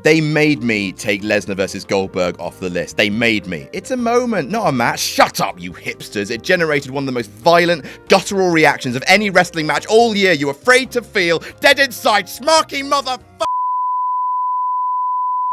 They made me take Lesnar versus Goldberg off the list. They made me. It's a moment, not a match. Shut up, you hipsters. It generated one of the most violent, guttural reactions of any wrestling match all year. You afraid to feel dead inside, smarky motherfucker.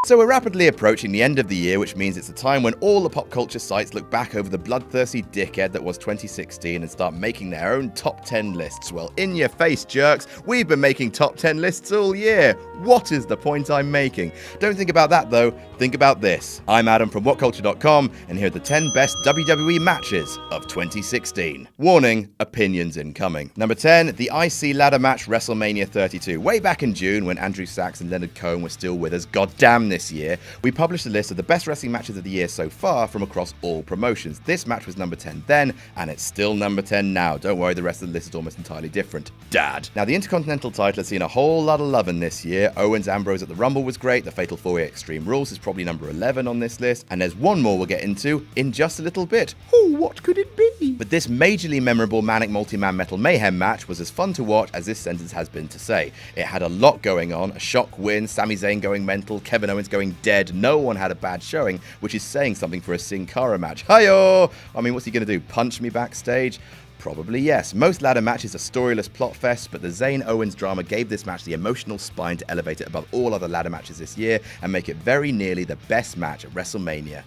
So we're rapidly approaching the end of the year, which means it's a time when all the pop culture sites look back over the bloodthirsty dickhead that was 2016 and start making their own top 10 lists. Well, in your face, jerks, we've been making top 10 lists all year. What is the point I'm making? Don't think about that though, think about this. I'm Adam from WhatCulture.com, and here are the 10 best WWE matches of 2016. Warning, opinions incoming. Number 10, the IC ladder match WrestleMania 32. Way back in June, when Andrew Sachs and Leonard Cohen were still with us, goddamn this year, we published a list of the best wrestling matches of the year so far from across all promotions. This match was number 10 then, and it's still number 10 now. Don't worry, the rest of the list is almost entirely different. Dad. Now, the Intercontinental title has seen a whole lot of loving this year. Owens-Ambrose at the Rumble was great. The Fatal 4-Way Extreme Rules is probably number 11 on this list. And there's one more we'll get into in just a little bit. Oh, what could it be? But this majorly memorable Manic Multi-Man Metal Mayhem match was as fun to watch as this sentence has been to say. It had a lot going on. A shock win, Sami Zayn going mental, Kevin Owens going dead. No one had a bad showing, which is saying something for a Sin Cara match. Hi-yo! I mean, what's he going to do? Punch me backstage? Probably yes. Most ladder matches are storyless plot fests, but the Zayn-Owens drama gave this match the emotional spine to elevate it above all other ladder matches this year and make it very nearly the best match at WrestleMania.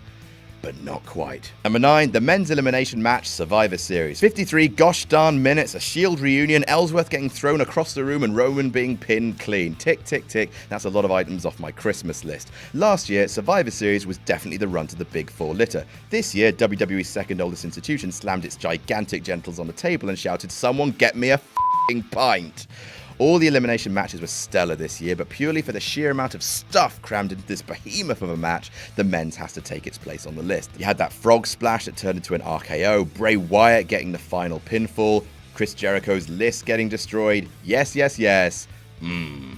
But not quite. Number 9, the men's elimination match, Survivor Series. 53 gosh darn minutes, a Shield reunion, Ellsworth getting thrown across the room and Roman being pinned clean. Tick, tick, tick. That's a lot of items off my Christmas list. Last year, Survivor Series was definitely the run to the Big Four litter. This year, WWE's second oldest institution slammed its gigantic gentles on the table and shouted, "Someone get me a f***ing pint." All the elimination matches were stellar this year, but purely for the sheer amount of stuff crammed into this behemoth of a match, the men's has to take its place on the list. You had that frog splash that turned into an RKO, Bray Wyatt getting the final pinfall, Chris Jericho's list getting destroyed. Yes, yes, yes.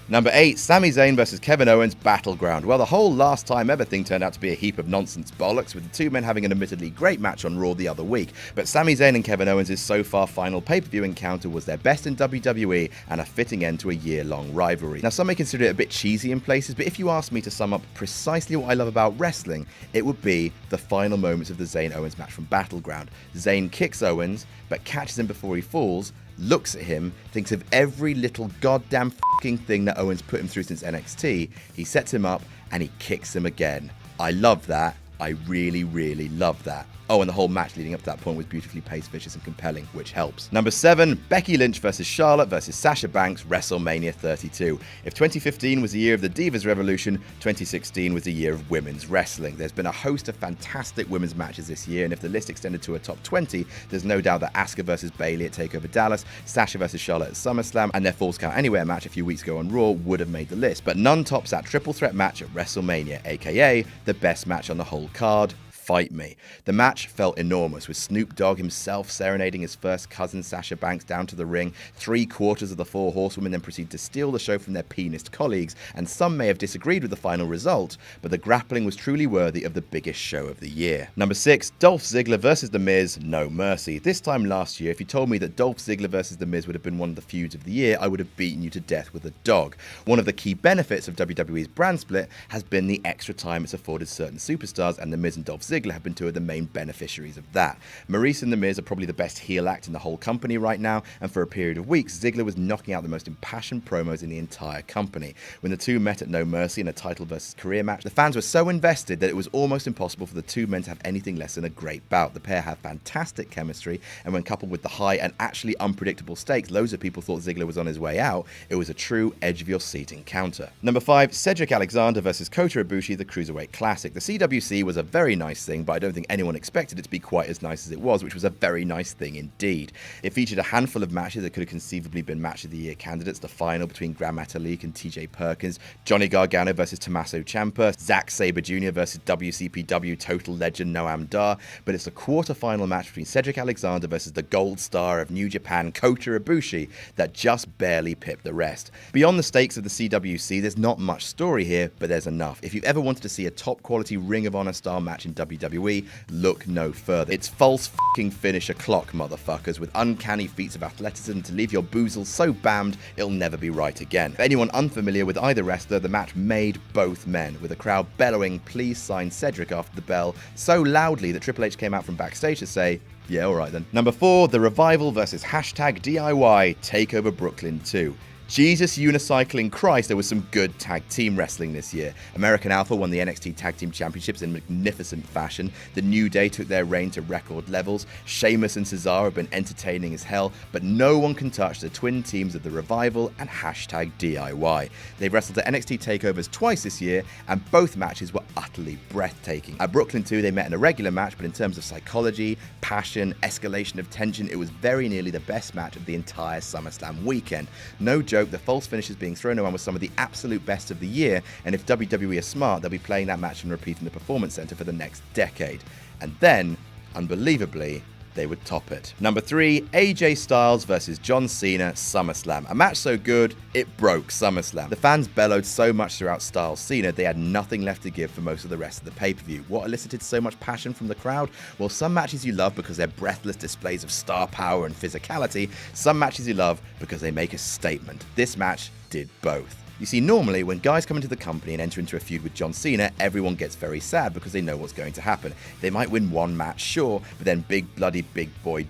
Number 8, Sami Zayn versus Kevin Owens Battleground. Well, the whole last time ever thing turned out to be a heap of nonsense bollocks, with the two men having an admittedly great match on Raw the other week. But Sami Zayn and Kevin Owens' so far final pay-per-view encounter was their best in WWE and a fitting end to a year-long rivalry. Now, some may consider it a bit cheesy in places, but if you ask me to sum up precisely what I love about wrestling, it would be the final moments of the Zayn-Owens match from Battleground. Zayn kicks Owens, but catches him before he falls, looks at him, thinks of every little goddamn fucking thing that Owens put him through since NXT, he sets him up, and he kicks him again. I love that. I really, really love that. Oh, and the whole match leading up to that point was beautifully paced, vicious, and compelling, which helps. Number 7, Becky Lynch versus Charlotte versus Sasha Banks, WrestleMania 32. If 2015 was the year of the Divas Revolution, 2016 was the year of women's wrestling. There's been a host of fantastic women's matches this year, and if the list extended to a top 20, there's no doubt that Asuka versus Bayley at TakeOver Dallas, Sasha versus Charlotte at SummerSlam, and their Falls Count Anywhere match a few weeks ago on Raw would have made the list. But none tops that triple threat match at WrestleMania, aka the best match on the whole card. Fight Me. The match felt enormous, with Snoop Dogg himself serenading his first cousin Sasha Banks down to the ring. 3/4 of the 4 horsewomen then proceed to steal the show from their penis colleagues, and some may have disagreed with the final result, but the grappling was truly worthy of the biggest show of the year. Number 6, Dolph Ziggler versus The Miz, No Mercy. This time last year, if you told me that Dolph Ziggler versus The Miz would have been one of the feuds of the year, I would have beaten you to death with a dog. One of the key benefits of WWE's brand split has been the extra time it's afforded certain superstars, and The Miz and Dolph Ziggler have been two of the main beneficiaries of that. Maurice and The Miz are probably the best heel act in the whole company right now, and for a period of weeks, Ziggler was knocking out the most impassioned promos in the entire company. When the two met at No Mercy in a title versus career match, the fans were so invested that it was almost impossible for the two men to have anything less than a great bout. The pair have fantastic chemistry, and when coupled with the high and actually unpredictable stakes, loads of people thought Ziggler was on his way out. It was a true edge-of-your-seat encounter. Number 5, Cedric Alexander versus Kota Ibushi, the Cruiserweight Classic. The CWC was a very nice thing, but I don't think anyone expected it to be quite as nice as it was, which was a very nice thing indeed. It featured a handful of matches that could have conceivably been Match of the Year candidates. The final between Gran Metalik and TJ Perkins, Johnny Gargano versus Tommaso Ciampa, Zack Sabre Jr. versus WCPW total legend Noam Dar, but it's the quarter-final match between Cedric Alexander versus the gold star of New Japan, Kota Ibushi, that just barely pipped the rest. Beyond the stakes of the CWC, there's not much story here, but there's enough. If you've ever wanted to see a top-quality Ring of Honor style match in WWE, WWE, look no further. It's false f***ing finisher clock, motherfuckers, with uncanny feats of athleticism to leave your boozles so bammed it'll never be right again. For anyone unfamiliar with either wrestler, the match made both men, with a crowd bellowing "Please sign Cedric" after the bell so loudly that Triple H came out from backstage to say, "Yeah, alright then." Number 4, The Revival versus #DIY TakeOver Brooklyn 2. Jesus unicycling Christ, there was some good tag team wrestling this year. American Alpha won the NXT Tag Team Championships in magnificent fashion. The New Day took their reign to record levels. Sheamus and Cesaro have been entertaining as hell, but no one can touch the twin teams of The Revival and #DIY. They've wrestled at NXT takeovers twice this year, and both matches were utterly breathtaking. At Brooklyn 2, they met in a regular match, but in terms of psychology, passion, escalation of tension, it was very nearly the best match of the entire SummerSlam weekend. No joke, the false finishes being thrown around with some of the absolute best of the year, and if WWE are smart, they'll be playing that match and repeating the Performance Center for the next decade. And then, unbelievably, they would top it. Number 3, AJ Styles versus John Cena, SummerSlam. A match so good, it broke SummerSlam. The fans bellowed so much throughout Styles Cena, they had nothing left to give for most of the rest of the pay-per-view. What elicited so much passion from the crowd? Well, some matches you love because they're breathless displays of star power and physicality. Some matches you love because they make a statement. This match did both. You see, normally, when guys come into the company and enter into a feud with John Cena, everyone gets very sad because they know what's going to happen. They might win one match, sure, but then big bloody big boy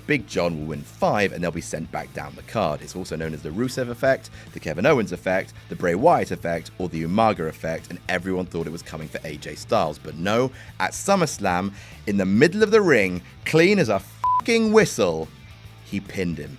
Big John will win 5 and they'll be sent back down the card. It's also known as the Rusev effect, the Kevin Owens effect, the Bray Wyatt effect, or the Umaga effect, and everyone thought it was coming for AJ Styles. But no, at SummerSlam, in the middle of the ring, clean as a fucking whistle, he pinned him.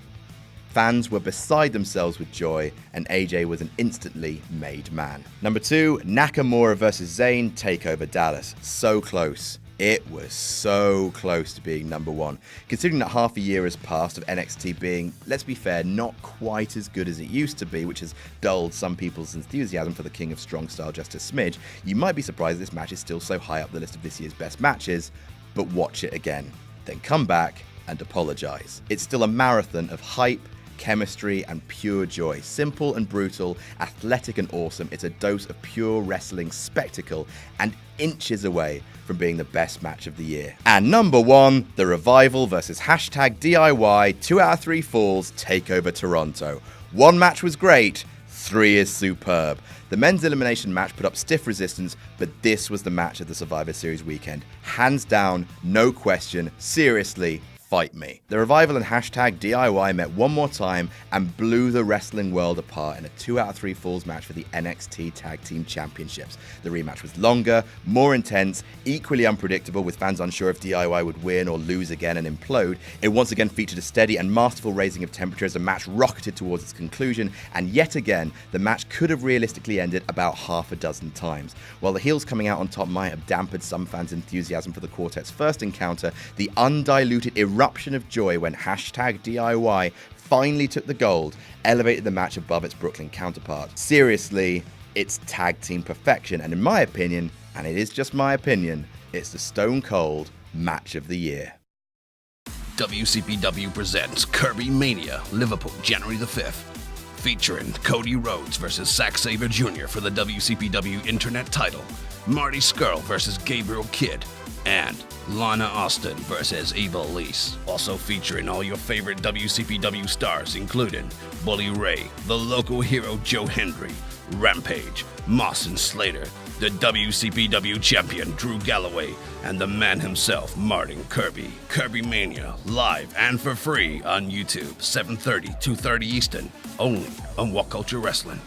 Fans were beside themselves with joy, and AJ was an instantly made man. Number 2, Nakamura versus Zayn, TakeOver Dallas. So close. It was so close to being number 1. Considering that half a year has passed of NXT being, let's be fair, not quite as good as it used to be, which has dulled some people's enthusiasm for the King of Strong Style just a smidge, you might be surprised this match is still so high up the list of this year's best matches, but watch it again. Then come back and apologize. It's still a marathon of hype, chemistry, and pure joy. Simple and brutal, athletic and awesome. It's a dose of pure wrestling spectacle and inches away from being the best match of the year. And number 1, The Revival versus #DIY 2 out of 3 falls, TakeOver Toronto. 1 match was great, 3 is superb. The men's elimination match put up stiff resistance, but this was the match of the Survivor Series weekend. Hands down, no question, seriously, fight me. The Revival and #DIY met one more time and blew the wrestling world apart in a 2 out of 3 falls match for the NXT Tag Team Championships. The rematch was longer, more intense, equally unpredictable, with fans unsure if DIY would win or lose again and implode. It once again featured a steady and masterful raising of temperature as the match rocketed towards its conclusion, and yet again, the match could have realistically ended about half a dozen times. While the heels coming out on top might have dampened some fans' enthusiasm for the quartet's first encounter, the undiluted eruption of joy when #DIY finally took the gold elevated the match above its Brooklyn counterpart. Seriously, it's tag team perfection, and in my opinion, and it is just my opinion, it's the Stone Cold match of the year. WCPW presents Kirby Mania, Liverpool, January the 5th. Featuring Cody Rhodes versus Zack Sabre Jr. for the WCPW Internet title, Marty Scurll versus Gabriel Kidd, and Lana Austin versus Eva Lise. Also featuring all your favorite WCPW stars, including Bully Ray, the local hero Joe Hendry, Rampage, Moss and Slater, the WCPW champion Drew Galloway, and the man himself, Martin Kirby. Kirby Mania, live and for free on YouTube, 7:30, 2:30 Eastern, only on What Culture Wrestling.